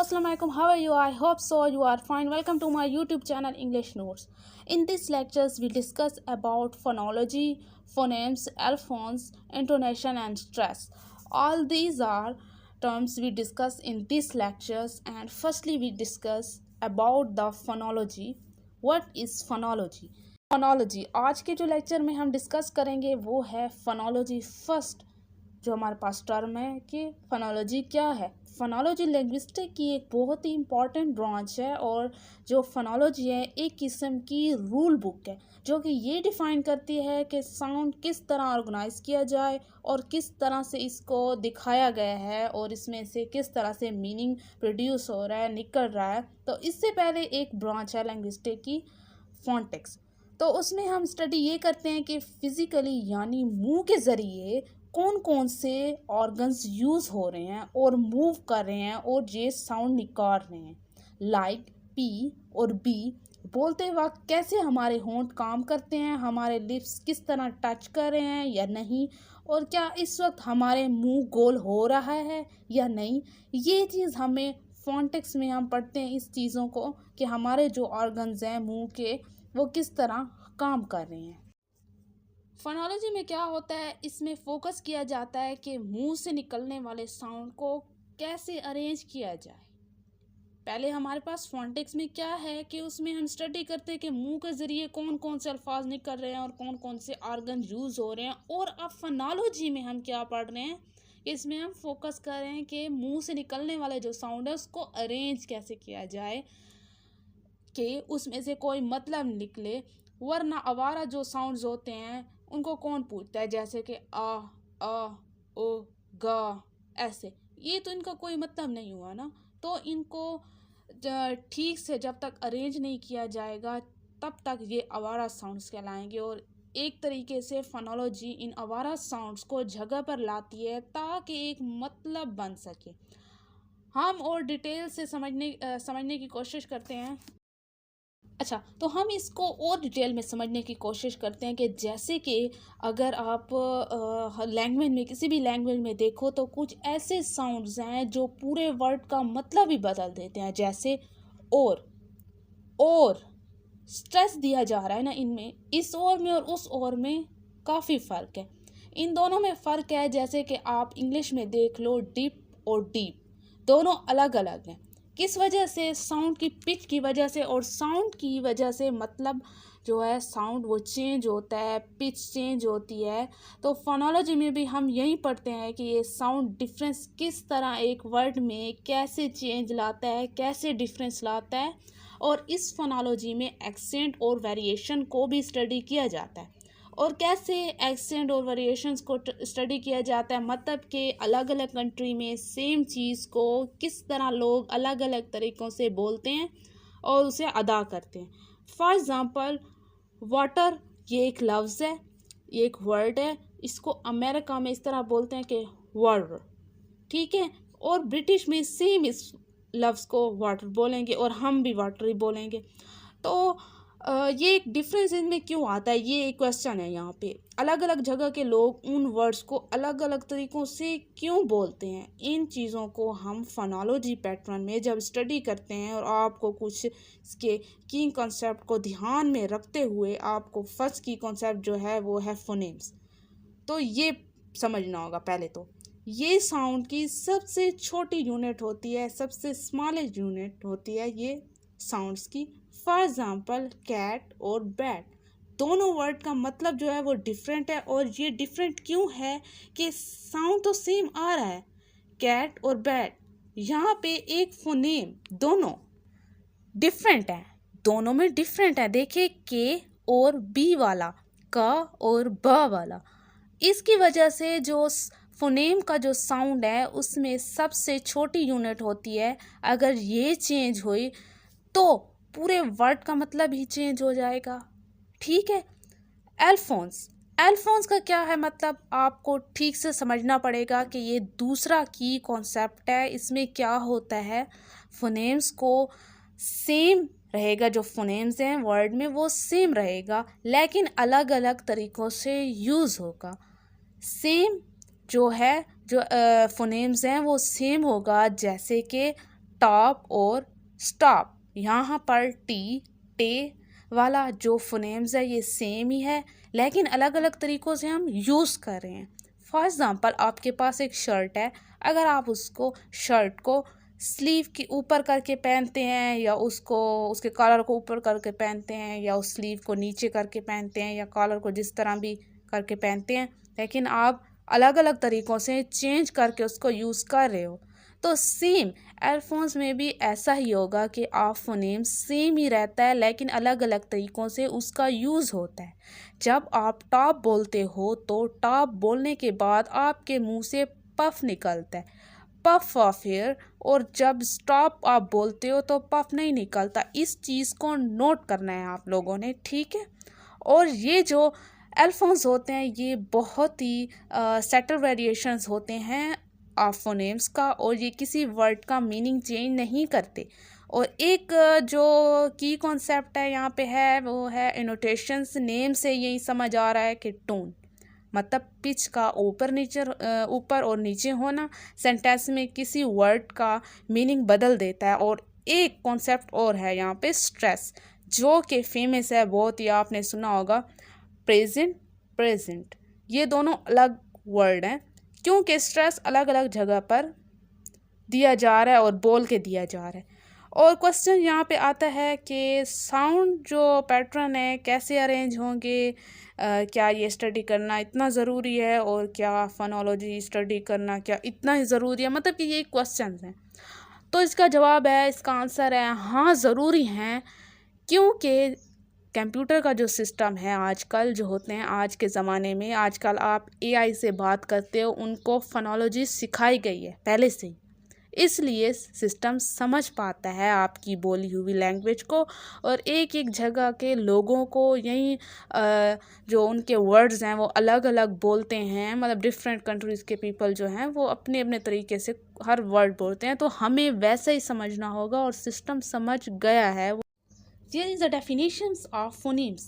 Assalamu alaikum. How are you? I hope so. You are fine. Welcome to my YouTube channel English Notes. In these lectures, we discuss about phonology, phonemes, alphons, intonation, and stress. All these are terms we discuss in these lectures. And firstly, we discuss about the phonology. What is phonology? Phonology आज के जो lecture में हम discuss करेंगे वो है phonology. First जो हमारे पास टर्म है कि फोनोलॉजी क्या है। फोनोलॉजी लिंग्विस्टिक की एक बहुत ही इम्पॉर्टेंट ब्रांच है और जो फोनोलॉजी है एक किस्म की रूल बुक है जो कि ये डिफ़ाइन करती है कि साउंड किस तरह ऑर्गेनाइज किया जाए और किस तरह से इसको दिखाया गया है और इसमें से किस तरह से मीनिंग प्रोड्यूस हो रहा है, निकल रहा है। तो इससे पहले एक ब्रांच है लिंग्विस्टिक की, फोनेटिक्स। तो उसमें हम स्टडी ये करते हैं कि फिज़िकली यानी मुंह के ज़रिए कौन कौन से ऑर्गन्स यूज़ हो रहे हैं और मूव कर रहे हैं और ये साउंड निकाल रहे हैं। लाइक पी और बी बोलते वक्त कैसे हमारे होंठ काम करते हैं, हमारे लिप्स किस तरह टच कर रहे हैं या नहीं, और क्या इस वक्त हमारे मुंह गोल हो रहा है या नहीं। ये चीज़ हमें फोनेटिक्स में हम पढ़ते हैं इस चीज़ों को कि हमारे जो ऑर्गन्स हैं मुंह के वो किस तरह काम कर रहे हैं। फोनोलॉजी में क्या होता है, इसमें फोकस किया जाता है कि मुंह से निकलने वाले साउंड को कैसे अरेंज किया जाए। पहले हमारे पास फोनेटिक्स में क्या है कि उसमें हम स्टडी करते हैं कि मुंह के ज़रिए कौन कौन से अल्फाज निकल रहे हैं और कौन कौन से ऑर्गन यूज़ हो रहे हैं। और अब फोनोलॉजी में हम क्या पढ़ रहे हैं, इसमें हम फोकस कर रहे हैं कि मुंह से निकलने वाले जो साउंड है उसको अरेंज कैसे किया जाए कि उसमें से कोई मतलब निकले। वरना आवारा जो साउंड्स होते हैं उनको कौन पूछता है, जैसे कि आ ओ गा, ऐसे ये तो इनका कोई मतलब नहीं हुआ ना। तो इनको ठीक से जब तक अरेंज नहीं किया जाएगा तब तक ये आवारा साउंड्स कहलाएंगे। और एक तरीके से फोनोलॉजी इन आवारा साउंड्स को जगह पर लाती है ताकि एक मतलब बन सके। हम और डिटेल से समझने की कोशिश करते हैं। अच्छा, तो हम इसको और डिटेल में समझने की कोशिश करते हैं कि जैसे कि अगर आप लैंग्वेज में किसी भी लैंग्वेज में देखो तो कुछ ऐसे साउंड्स हैं जो पूरे वर्ड का मतलब ही बदल देते हैं। जैसे और स्ट्रेस दिया जा रहा है ना, इनमें इस और में और उस और में काफ़ी फ़र्क है। इन दोनों में फ़र्क है, जैसे कि आप इंग्लिश में देख लो डिप और डीप, दोनों अलग अलग हैं। किस वजह से? साउंड की पिच की वजह से, और साउंड की वजह से मतलब जो है साउंड वो चेंज होता है, पिच चेंज होती है। तो फोनोलॉजी में भी हम यही पढ़ते हैं कि ये साउंड डिफरेंस किस तरह एक वर्ड में कैसे चेंज लाता है, कैसे डिफरेंस लाता है। और इस फोनोलॉजी में एक्सेंट और वेरिएशन को भी स्टडी किया जाता है। और कैसे एक्सेंट और वेरिएशंस को स्टडी किया जाता है, मतलब कि अलग अलग कंट्री में सेम चीज़ को किस तरह लोग अलग अलग तरीक़ों से बोलते हैं और उसे अदा करते हैं। फॉर एग्ज़ाम्पल वाटर, ये एक लफ्ज़ है, ये एक वर्ड है। इसको अमेरिका में इस तरह बोलते हैं कि वाटर, ठीक है। और ब्रिटिश में सेम इस लफ्ज़ को वाटर बोलेंगे और हम भी वाटर ही बोलेंगे। तो ये एक डिफरेंस इनमें क्यों आता है, ये एक क्वेश्चन है। यहाँ पे अलग अलग जगह के लोग उन वर्ड्स को अलग अलग तरीक़ों से क्यों बोलते हैं, इन चीज़ों को हम फोनोलॉजी पैटर्न में जब स्टडी करते हैं और आपको कुछ इसके की कॉन्सेप्ट को ध्यान में रखते हुए आपको फर्स्ट की कॉन्सेप्ट जो है वो है फोनेम्स। तो ये समझना होगा। पहले तो ये साउंड की सबसे छोटी यूनिट होती है, सबसे स्मॉलेस्ट यूनिट होती है ये साउंड्स की। फॉर एग्ज़ाम्पल कैट और बैट, दोनों वर्ड का मतलब जो है वो डिफरेंट है। और ये डिफरेंट क्यों है कि साउंड तो सेम आ रहा है, कैट और बैट, यहाँ पे एक फोनेम दोनों डिफरेंट है, दोनों में डिफरेंट है। देखिए के और बी वाला, का और ब वाला, इसकी वजह से जो फोनेम का जो साउंड है उसमें सबसे छोटी यूनिट होती है। अगर ये चेंज हुई तो पूरे वर्ड का मतलब ही चेंज हो जाएगा, ठीक है। एल्फोन्स का क्या है मतलब, आपको ठीक से समझना पड़ेगा कि ये दूसरा की कॉन्सेप्ट है। इसमें क्या होता है, फोनेम्स को सेम रहेगा, जो फोनेम्स हैं वर्ड में वो सेम रहेगा लेकिन अलग अलग तरीक़ों से यूज़ होगा। सेम जो है जो फोनेम्स हैं वो सेम होगा, जैसे कि टॉप और स्टॉप। यहाँ पर टी, टे वाला जो फोनेम्स है ये सेम ही है, लेकिन अलग अलग तरीक़ों से हम यूज़ कर रहे हैं। फॉर एग्ज़ाम्पल, आपके पास एक शर्ट है, अगर आप उसको शर्ट को स्लीव के ऊपर करके पहनते हैं, या उसको उसके कॉलर को ऊपर करके पहनते हैं, या उस स्लीव को नीचे करके पहनते हैं, या कॉलर को जिस तरह भी करके पहनते हैं, लेकिन आप अलग अलग तरीक़ों से चेंज करके उसको यूज़ कर रहे हो। तो सेम एयरफोन्स में भी ऐसा ही होगा कि आप फोनेम सेम ही रहता है, लेकिन अलग अलग तरीक़ों से उसका यूज़ होता है। जब आप टॉप बोलते हो तो टॉप बोलने के बाद आपके मुंह से पफ निकलता है, पफ ऑफ एयर, और जब स्टॉप आप बोलते हो तो पफ नहीं निकलता। इस चीज़ को नोट करना है आप लोगों ने, ठीक है। और ये जो एयरफोन्स होते हैं ये बहुत ही सेटल वेरिएशंस होते हैं फोनेम्स का, और ये किसी वर्ड का मीनिंग चेंज नहीं करते। और एक जो की कॉन्सेप्ट है यहाँ पे है वो है इनोटेशंस। नेम से यही समझ आ रहा है कि टोन मतलब पिच का ऊपर और नीचे होना सेंटेंस में किसी वर्ड का मीनिंग बदल देता है। और एक कॉन्सेप्ट और है यहाँ पे स्ट्रेस, जो कि फेमस है, बहुत ही आपने सुना होगा, प्रेजेंट प्रेजेंट। ये दोनों अलग वर्ड हैं, क्योंकि स्ट्रेस अलग अलग जगह पर दिया जा रहा है और बोल के दिया जा रहा है। और क्वेश्चन यहाँ पे आता है कि साउंड जो पैटर्न है कैसे अरेंज होंगे, क्या ये स्टडी करना इतना ज़रूरी है, और क्या फोनोलॉजी स्टडी करना क्या इतना ही ज़रूरी है, मतलब कि ये क्वेश्चन हैं। तो इसका जवाब है, इसका आंसर है हाँ ज़रूरी हैं, क्योंकि कंप्यूटर का जो सिस्टम है आजकल जो होते हैं आज के ज़माने में, आजकल आप एआई से बात करते हो, उनको फोनोलॉजी सिखाई गई है पहले से ही, इसलिए सिस्टम समझ पाता है आपकी बोली हुई लैंग्वेज को, और एक एक जगह के लोगों को यही जो उनके वर्ड्स हैं वो अलग अलग बोलते हैं, मतलब डिफरेंट कंट्रीज़ के पीपल जो हैं वो अपने अपने तरीके से हर वर्ड बोलते हैं, तो हमें वैसे ही समझना होगा, और सिस्टम समझ गया है। There is a definitions of phonemes.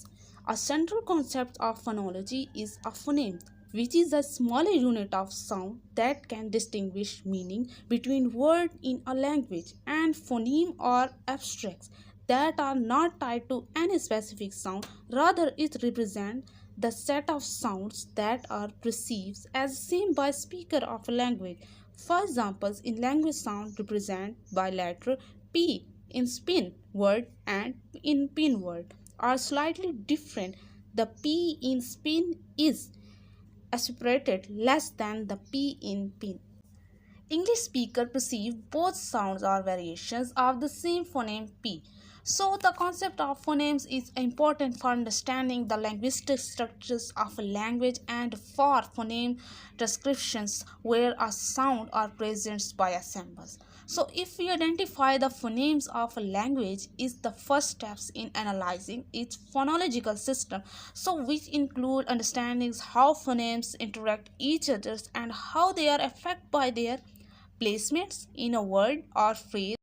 A central concept of phonology is a phoneme, which is a smaller unit of sound that can distinguish meaning between words in a language. And phoneme are abstracts that are not tied to any specific sound. Rather, it represents the set of sounds that are perceived as same by speaker of a language. For examples, in language sound represented by letter P in spin word and in pin word are slightly different. The P in spin is aspirated less than the P in pin. English speaker perceive both sounds are variations of the same phoneme P. So the concept of phonemes is important for understanding the linguistic structures of a language and for phoneme descriptions where a sound are present by a symbols. So if we identify the phonemes of a language is the first steps in analyzing its phonological system, so which include understanding how phonemes interact each other and how they are affected by their placements in a word or phrase.